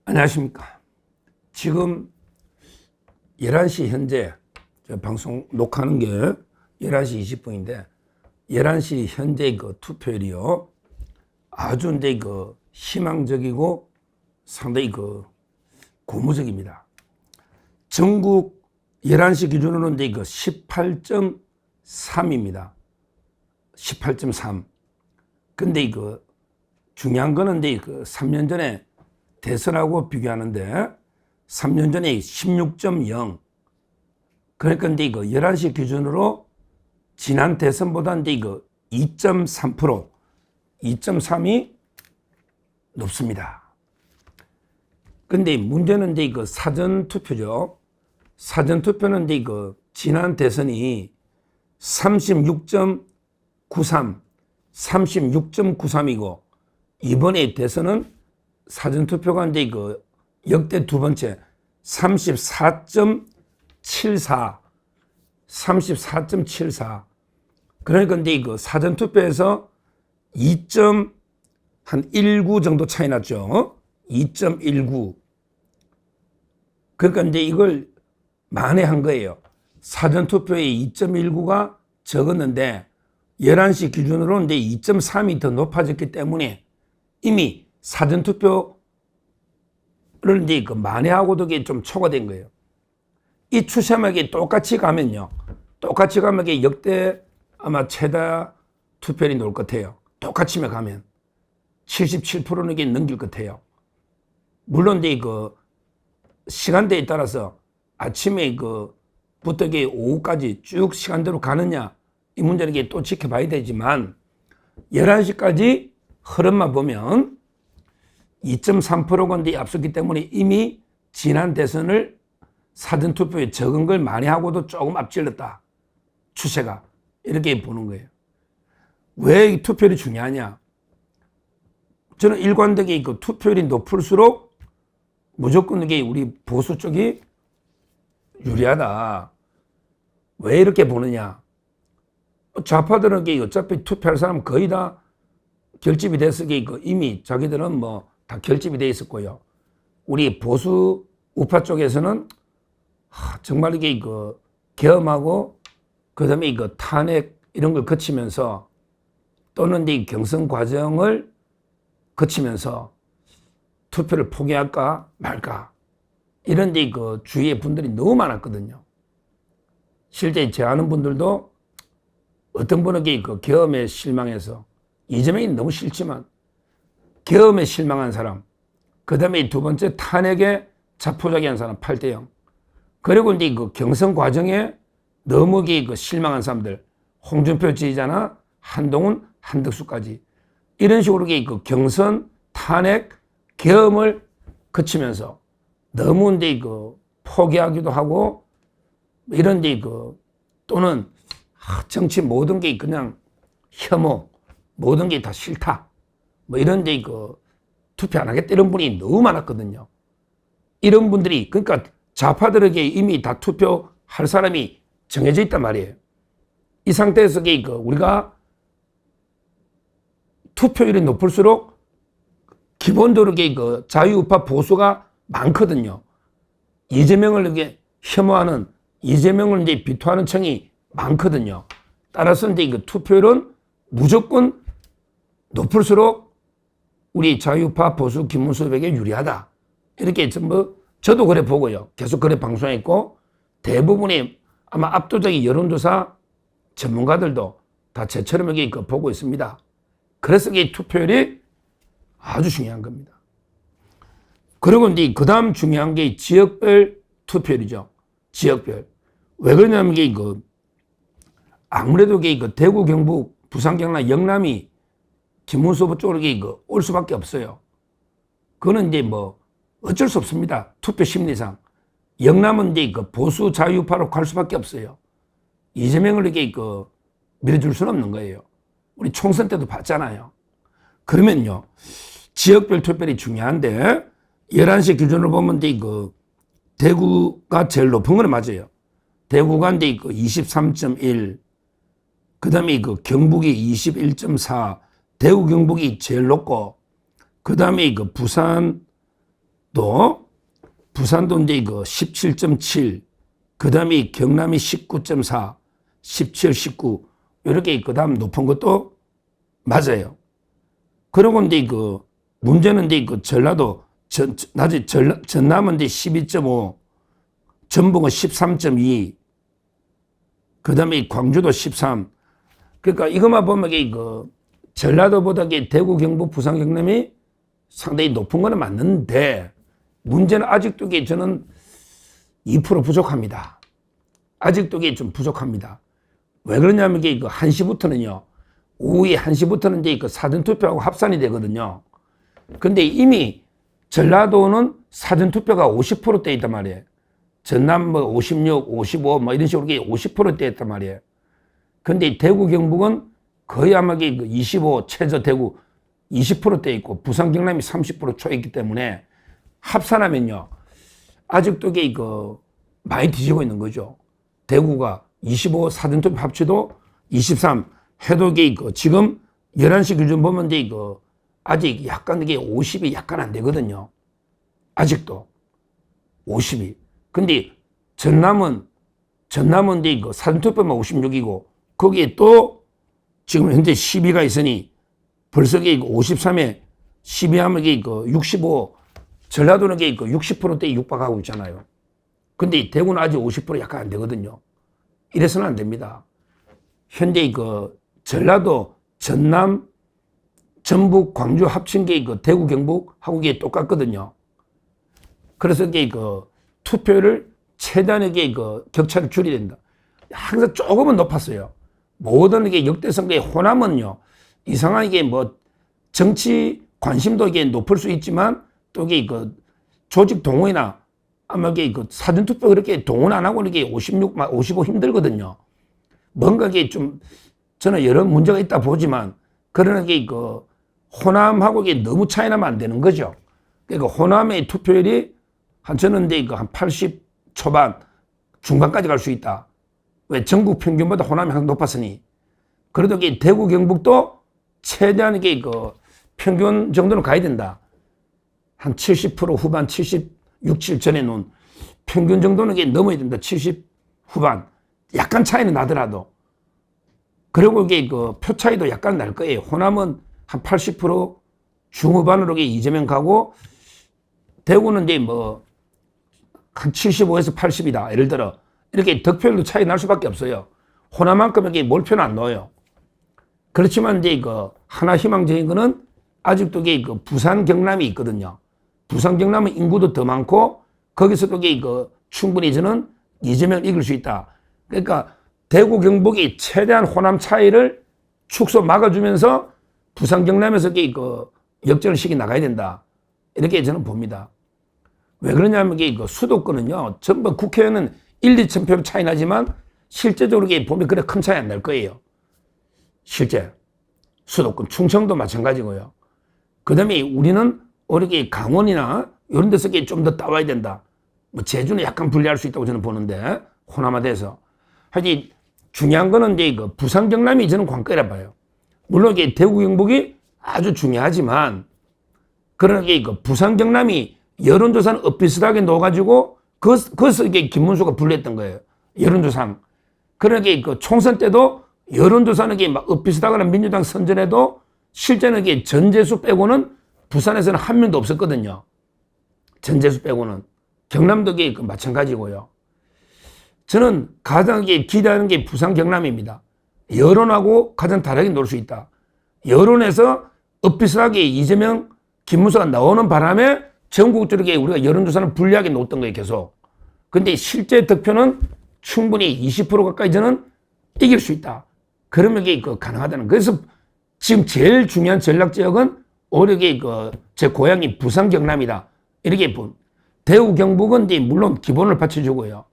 안녕하십니까. 지금 11시 현재 방송 녹화하는 게 11시 20분인데 11시 현재 그 투표율이요. 아주 이제 그 희망적이고 상당히 그 고무적입니다. 전국 11시 기준으로는 이제 그 18.3입니다. 18.3. 근데 그 중요한 거는 이제 그 3년 전에 대선하고 비교하는데 3년 전에 16.0. 그러니까 이제 그 11시 기준으로 지난 대선보다 이제 그 2.3%, 2.3이 높습니다. 근데 문제는 이제 그 사전 투표죠. 사전 투표는 이제 그 지난 대선이 36.93, 36.93이고 이번에 대선은 사전투표가 이제 그 역대 두 번째 34.74, 34.74. 그러니까 이제 그 사전투표에서 2.19 정도 차이 났죠. 2.19. 그러니까 이제 이걸 만회한 거예요. 사전투표의 2.19가 적었는데 11시 기준으로 이제 2.3이 더 높아졌기 때문에 이미 사전투표를 이제 그 만회하고도 좀 초과된 거예요. 이 추세막이 똑같이 가면요. 똑같이 가면 이게 역대 아마 최다 투표율이 나올 것 같아요. 똑같이만 가면 77%는 이게 넘길 것 같아요. 물론 이제 그 시간대에 따라서 아침에 부터 이게 오후까지 쭉 시간대로 가느냐 이 문제는 이게 또 지켜봐야 되지만 11시까지 흐름만 보면 2.3%가 앞섰기 때문에 이미 지난 대선을 사전투표에 적은 걸 만회하고도 조금 앞질렀다. 추세가. 이렇게 보는 거예요. 왜 이 투표율이 중요하냐? 저는 일관되게 그 투표율이 높을수록 무조건 이게 우리 보수 쪽이 유리하다. 왜 이렇게 보느냐? 좌파들은 어차피 투표할 사람 거의 다 결집이 돼서 이미 자기들은 뭐 다 결집이 돼 있었고요. 우리 보수 우파 쪽에서는 정말 이게 계엄하고 그다음에 탄핵 이런 걸 거치면서 또는 이 경선 과정을 거치면서 투표를 포기할까 말까 이런 주위의 분들이 너무 많았거든요. 실제 제 아는 분들도 어떤 분은 계엄에 실망해서 이재명이 너무 싫지만 계엄에 실망한 사람, 그 다음에 두 번째 탄핵에 자포자기한 사람 8대0. 그리고 이제 경선 과정에 너무 실망한 사람들, 홍준표 지지자나 한동훈, 한덕수까지 이런 식으로 경선, 탄핵, 계엄을 거치면서 너무 이제 포기하기도 하고 이런 또는 정치 모든 게 그냥 혐오, 모든 게 다 싫다. 뭐 이런 투표 안 하겠다 이런 분이 너무 많았거든요. 이런 분들이 그러니까 좌파들에게 이미 다 투표할 사람이 정해져 있단 말이에요. 이 상태에서 우리가 투표율이 높을수록 기본적으로 자유우파 보수가 많거든요. 이재명을 혐오하는 이재명을 이제 비토하는 층이 많거든요. 따라서 이제 투표율은 무조건 높을수록 우리 자유파 보수 김문수에게 유리하다. 이렇게 전부 저도 그래 보고요. 계속 그래 방송했고 대부분의 아마 압도적인 여론조사 전문가들도 다 저처럼 이렇게 보고 있습니다. 그래서 이 투표율이 아주 중요한 겁니다. 그리고 이제 그 다음 중요한 게 지역별 투표율이죠. 지역별. 왜 그러냐면 이게 아무래도 대구, 경북, 부산, 경남, 영남이 김문수 후보 쪽으로 올 수밖에 없어요. 그거는 이제 뭐 어쩔 수 없습니다. 투표 심리상. 영남은 이제 보수 자유파로 갈 수밖에 없어요. 이재명을 이렇게 밀어줄 수는 없는 거예요. 우리 총선 때도 봤잖아요. 그러면요, 지역별 투표율이 중요한데 11시 기준으로 보면 이제 대구가 제일 높은 거는 맞아요. 대구가 이제 23.1, 그 다음에 경북이 21.4, 대구 경북이 제일 높고 그 다음에 부산 또 부산도 이제 이거 17.7, 그 다음에 경남이 19.4, 17, 19 이렇게 그 다음 높은 것도 맞아요. 그리고 이제 그 문제는 이제 그 전라도 낮에 전남은 이제 12.5, 전북은 13.2, 그 다음에 광주도 13. 그러니까 이것만 보면 이게 그 전라도보다 대구, 경북, 부산, 경남이 상당히 높은 거는 맞는데 문제는 아직도 이게 저는 2% 부족합니다. 아직도 이게 좀 부족합니다. 왜 그러냐면 이게 그 1시부터는요, 오후에 1시부터는 이제 그 사전투표하고 합산이 되거든요. 근데 이미 전라도는 사전투표가 50%돼 있단 말이에요. 전남 뭐 56, 55 뭐 이런 식으로 50%돼 있단 말이에요. 근데 대구, 경북은 거의 아마 25, 최저 대구 20%돼 있고 부산, 경남이 30% 초에 있기 때문에 합산하면요, 아직도 많이 뒤지고 있는 거죠. 대구가 25 사전투표 합치도 23 해도 지금 11시 기준 보면 아직 약간 50이 약간 안 되거든요. 아직도 50이. 근데 전남은 사전투표만 56이고 거기에 또 지금 현재 12가 있으니 벌써 53에 12하면 65, 전라도는 60%대에 육박하고 있잖아요. 근데 대구는 아직 50% 약간 안 되거든요. 이래서는 안 됩니다. 현재 전라도, 전남, 전북, 광주 합친 게 대구, 경북하고 똑같거든요. 그래서 투표를 최대한의 격차를 줄여야 된다. 항상 조금은 높았어요. 모든 역대선거의 호남은요, 이상하게 뭐 정치 관심도 높을 수 있지만 또 조직 동원이나 아마 사전투표 그렇게 동원 안 하고 56, 55 힘들거든요. 뭔가 좀 저는 여러 문제가 있다 보지만 그러나 호남하고 너무 차이 나면 안 되는 거죠. 그러니까 호남의 투표율이 저는 한 80 초반 중반까지 갈 수 있다. 왜? 전국 평균보다 호남이 항상 높았으니. 그래도 대구, 경북도 최대한 평균 정도는 가야 된다. 한 70% 후반, 76, 7 전에 놓은 평균 정도는 넘어야 된다. 70 후반. 약간 차이는 나더라도. 그리고 표 차이도 약간 날 거예요. 호남은 한 80% 중후반으로 이재명 가고, 대구는 한 75에서 80이다. 예를 들어. 이렇게 득표율도 차이 날 수밖에 없어요. 호남만큼 몰표는 안 넣어요. 그렇지만 하나 희망적인 거는 아직도 부산, 경남이 있거든요. 부산, 경남은 인구도 더 많고, 거기서도 충분히 저는 이재명을 이길 수 있다. 그러니까 대구, 경북이 최대한 호남 차이를 축소 막아주면서 부산, 경남에서 역전을 시켜 나가야 된다. 이렇게 저는 봅니다. 왜 그러냐면 수도권은요, 전부 국회의원은 1, 2천 표 차이 나지만 실제적으로 보면 그래 큰 차이 안 날 거예요. 실제. 수도권, 충청도 마찬가지고요. 그 다음에 우리는 오히려 강원이나 이런 데서 좀 더 따와야 된다. 뭐 제주는 약간 불리할 수 있다고 저는 보는데, 호남화돼서. 하여튼 중요한 거는 부산, 경남이 저는 관건이라 봐요. 물론 대구, 경북이 아주 중요하지만, 그러나 부산, 경남이 여론조사는 엇비슷하게 넣어가지고, 그것을 김문수가 불리했던 거예요. 여론조사는. 그러니까 총선 때도 여론조사는 막 엇비슷하거나 민주당 선전해도 실제는 전재수 빼고는 부산에서는 한 명도 없었거든요. 전재수 빼고는. 경남도 마찬가지고요. 저는 가장 기대하는 게 부산, 경남입니다. 여론하고 가장 다르게 놀 수 있다. 여론에서 엇비슷하게 이재명, 김문수가 나오는 바람에 전국적으로 우리가 여론조사는 불리하게 놓았던 거예요, 계속. 근데 실제 득표는 충분히 20% 가까이 저는 이길 수 있다. 그러면 가능하다는. 그래서 지금 제일 중요한 전략 지역은 오히려 제 고향이 부산, 경남이다. 이렇게 본. 대구, 경북은 물론 기본을 받쳐주고요.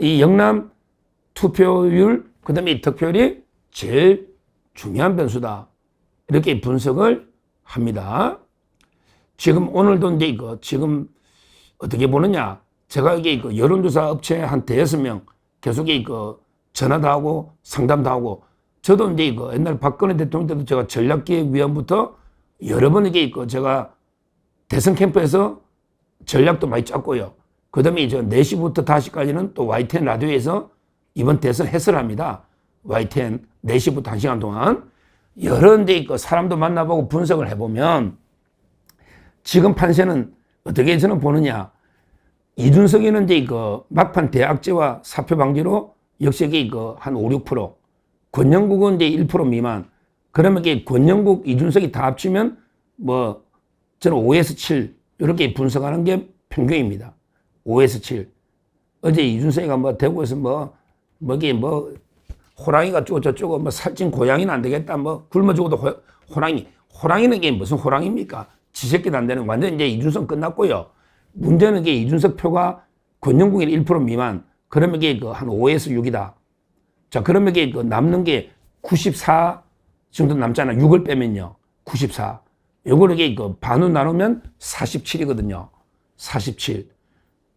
이 영남 투표율, 그 다음에 득표율이 제일 중요한 변수다. 이렇게 분석을 합니다. 지금 오늘도 지금 어떻게 보느냐. 제가 여론조사 업체 한 대여섯 명 계속 전화도 하고 상담도 하고, 저도 옛날 박근혜 대통령 때도 제가 전략기획위원부터 여러 번 제가 대선 캠프에서 전략도 많이 짰고요. 그 다음에 4시부터 5시까지는 또 YTN 라디오에서 이번 대선 해설합니다. YTN 4시부터 1시간 동안. 여러 데 있고 사람도 만나보고 분석을 해보면 지금 판세는 어떻게 저는 보느냐. 이준석이는 이제 막판 대학제와 사표 방지로 역시 한 5, 6%. 권영국은 이제 1% 미만. 그러면 권영국, 이준석이 다 합치면 저는 5에서 7 이렇게 분석하는 게 평균입니다. 5에서 7. 어제 이준석이가 대구에서 호랑이가 저쩌고 살찐 고양이는 안 되겠다. 굶어 죽어도 호랑이는 이게 무슨 호랑이입니까? 지새끼도 안 되는 완전 이제 이준석 끝났고요. 문제는 이준석 표가 권영국이 1% 미만. 그러면 한 5에서 6이다. 자, 그러면 남는 게 94 정도 남잖아. 6을 빼면요. 94. 요거를 반으로 나누면 47이거든요. 47.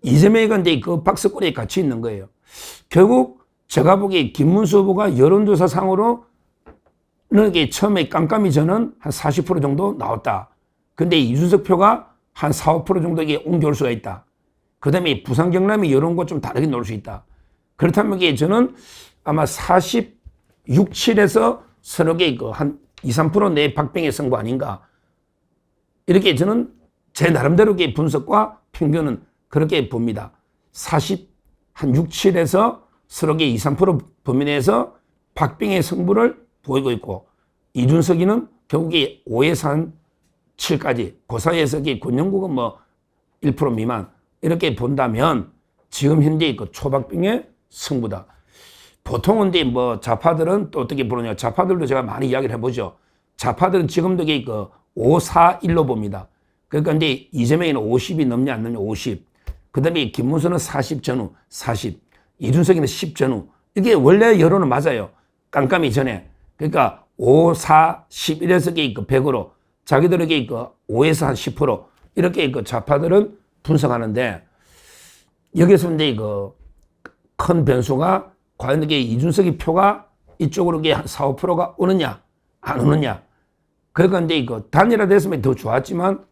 이재명이가 이제 박스권에 같이 있는 거예요. 결국 제가 보기에 김문수 후보가 여론조사 상으로는 처음에 깜깜이 전은 한 40% 정도 나왔다. 근데 이준석 표가 한 4, 5% 정도 옮겨올 수가 있다. 그 다음에 부산 경남이 여론과 좀 다르게 나올 수 있다. 그렇다면 저는 아마 46, 7에서 서로 한 2, 3% 내 박빙의 승부 아닌가. 이렇게 저는 제 나름대로 분석과 평균은 그렇게 봅니다. 40, 한 6, 7에서 서로 2, 3% 범위 내에서 박빙의 승부를 보이고 있고, 이준석이는 결국에 5에서 한 7까지, 그 사이에서 권영국은 1% 미만, 이렇게 본다면 지금 현재 초박빙의 승부다. 보통은 좌파들은 또 어떻게 보느냐. 좌파들도 제가 많이 이야기를 해보죠. 좌파들은 지금도 5, 4, 1로 봅니다. 그러니까 이제 이재명이는 50이 넘냐 안 넘냐 50. 그 다음에 김문수는 40 전후 40. 이준석이는 10 전후. 이게 원래 여론은 맞아요. 깜깜이 전에. 그러니까 5, 4, 10 이래서 100으로 자기들에게 5에서 한 10% 이렇게 좌파들은 분석하는데, 여기서 이제 큰 변수가 과연 이게 이준석의 표가 이쪽으로 한 4, 5%가 오느냐 안 오느냐. 그러니까 이제 단일화됐으면 더 좋았지만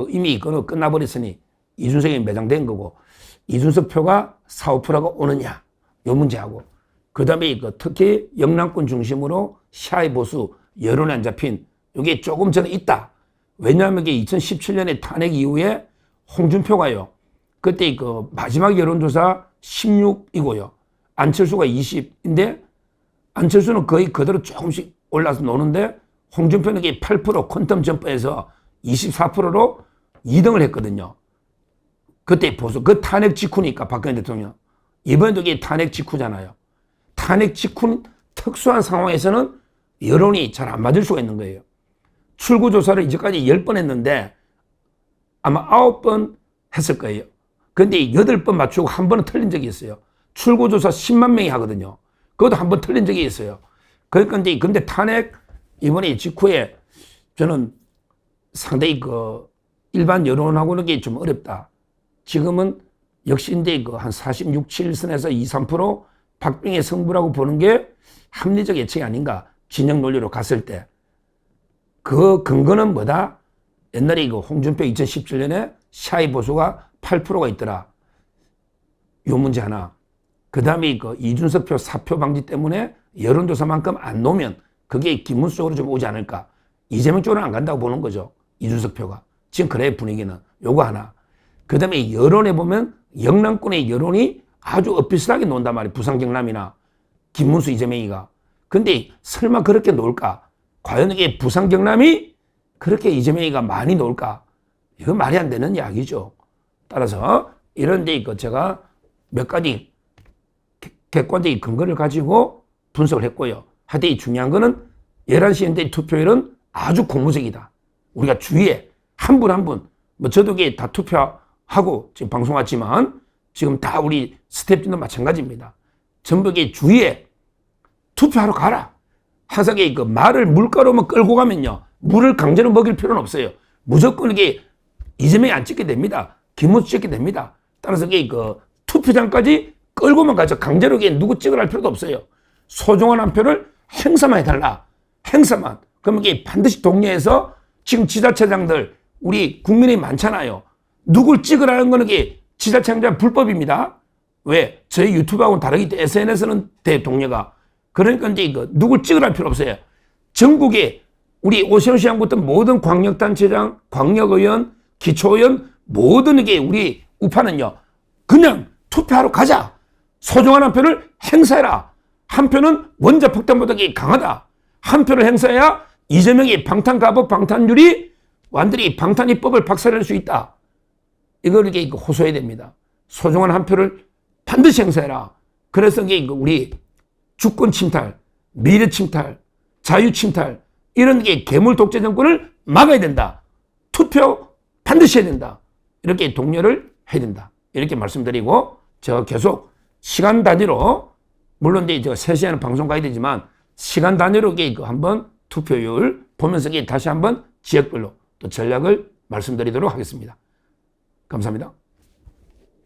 이미 이거는 끝나버렸으니 이준석이 매장된 거고, 이준석 표가 4, 5%가 오느냐 요 문제하고, 그 다음에 특히 영남권 중심으로 샤이 보수 여론이 안 잡힌 이게 조금 전에 있다. 왜냐하면 2017년에 탄핵 이후에 홍준표가요, 그때 마지막 여론조사 16이고요. 안철수가 20인데 안철수는 거의 그대로 조금씩 올라서 노는데 홍준표는 8% 퀀텀 점프해서 24%로 2등을 했거든요. 그때 보수, 그 탄핵 직후니까 박근혜 대통령. 이번에도 이게 탄핵 직후잖아요. 탄핵 직후 특수한 상황에서는 여론이 잘 안 맞을 수가 있는 거예요. 출구조사를 이제까지 10번 했는데 아마 9번 했을 거예요. 근데 8번 맞추고 한 번은 틀린 적이 있어요. 출구조사 10만 명이 하거든요. 그것도 한 번 틀린 적이 있어요. 그러니까 이제 근데 탄핵 이번에 직후에 저는 상당히 일반 여론하고는 게 좀 어렵다. 지금은 역시 이제 한 46, 7선에서 2, 3% 박빙의 승부라고 보는 게 합리적 예측이 아닌가. 진영 논리로 갔을 때. 그 근거는 뭐다? 옛날에 홍준표 2017년에 샤이 보수가 8%가 있더라. 요 문제 하나. 그 다음에 이준석 표 사표 방지 때문에 여론조사만큼 안 놓으면 그게 김문수 쪽으로 좀 오지 않을까. 이재명 쪽으로는 안 간다고 보는 거죠. 이준석 표가. 지금 그래 분위기는. 요거 하나. 그 다음에 여론에 보면 영남권의 여론이 아주 엇비슷하게 논단 말이에요. 부산 경남이나 김문수 이재명이가. 근데 설마 그렇게 놓을까? 과연 이게 부산 경남이 그렇게 이재명이가 많이 놓을까? 이거 말이 안 되는 이야기죠. 따라서 이런 데 제가 몇 가지 객관적인 근거를 가지고 분석을 했고요. 하여튼 중요한 거는 11시 현재 투표율은 아주 고무적이다. 우리가 주위에 한 분 한 분, 저도 다 투표하고 지금 방송 왔지만 지금 다 우리 스태프들도 마찬가지입니다. 전부 주위에 투표하러 가라. 항상 말을 물가로만 끌고 가면요. 물을 강제로 먹일 필요는 없어요. 무조건 이게 이재명이 안 찍게 됩니다. 김문수 찍게 됩니다. 따라서 투표장까지 끌고만 가죠. 강제로 누구 찍으라 할 필요도 없어요. 소중한 한 표를 행사만 해달라. 행사만. 그러면 반드시 동료해서 지금 지자체장들 우리 국민이 많잖아요. 누굴 찍으라는 거는 게 지자체장자 불법입니다. 왜? 저희 유튜브하고는 다르기 때문에 SNS는 대동료가. 그러니까 이제 이거 누굴 찍으라는 필요 없어요. 전국에 우리 오세훈 시장부터 모든 광역단체장, 광역의원, 기초의원 모든 게 우리 우파는요. 그냥 투표하러 가자. 소중한 한 표를 행사해라. 한 표는 원자폭탄보다 강하다. 한 표를 행사해야 이재명이 방탄가법 방탄유리 완전히 방탄입법을 박살낼 수 있다. 이걸 이렇게 호소해야 됩니다. 소중한 한 표를 반드시 행사해라. 그래서 이게 우리 주권 침탈, 미래 침탈, 자유 침탈 이런 게 괴물 독재 정권을 막아야 된다. 투표 반드시 해야 된다. 이렇게 독려를 해야 된다. 이렇게 말씀드리고 저 계속 시간 단위로 물론 이제 3시간은 방송 가야 되지만 시간 단위로 한번 투표율 보면서 다시 한번 지역별로 또 전략을 말씀드리도록 하겠습니다. 감사합니다.